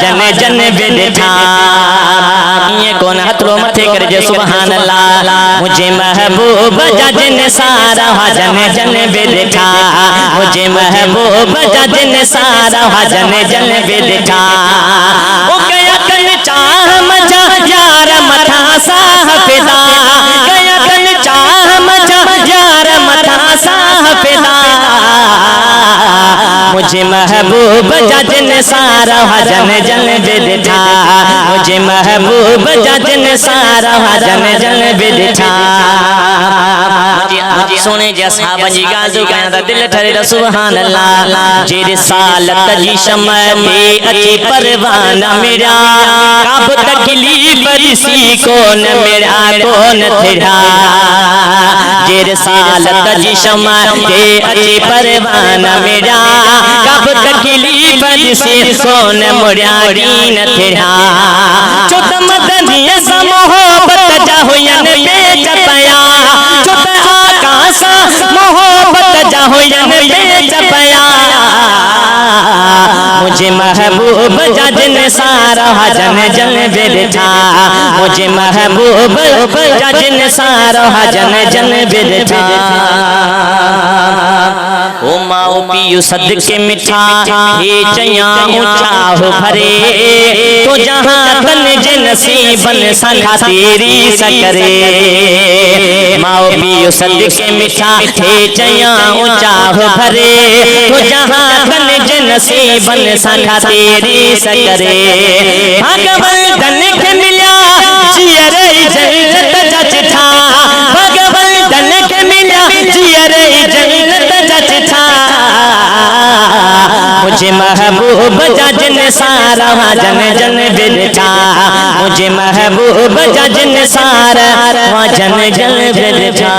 जन जन बिठा ये कौन हथरो मथे कर जे सुभान अल्लाह मुझे महबूब जन सारा जन जन बिठा मुझे महबूब जन सारा जन जन बिठा ओ गया कन चाह मजा यार मथा साहफिदा गया कन चाह मजा यार मथा साहफिदा मुझे महबूब जन सारा जन जन बिठा मुझे महबूब जन सारा जन जन बिठा सोने जैसा बजी गाजू कहना दिल ठरे सुभान अल्लाह जे रिसालत जी शम्मा में अच्छी परवाना मेरा कब तकलीफ सी कौन मेरा कौन तेरा जे रिसालत जी शम्मा में अच्छी परवाना मेरा कब तकलीफ सी कौन मेरा दीन तेरा चुत मदनिया सा मोहब्बत जाहुयन बेच पया चुत आकाशा मोहब्बत जाहुयन बेच पया मुझे महबूब जन सारा जन जन बिठा मुझे महबूब जन सारा जन जन बिठा ओ माओ पियो सदके मिठा हे चया ऊंचा हो भरे तो जहां तन जन नसीबन सखा तेरी सकरे माओ पियो सदके मिठा हे चया ऊंचा हो भरे तो जहां तन जन नसीबन सखा तेरी सकरे भगवान धन के मिला जियरे जन्नत जचठा भगवान धन के मिला जियरे जन्नत जचठा मुझे महबूब जन सारा जन जन बिठा मुझे महबूब जन सारा जन जन बिठा।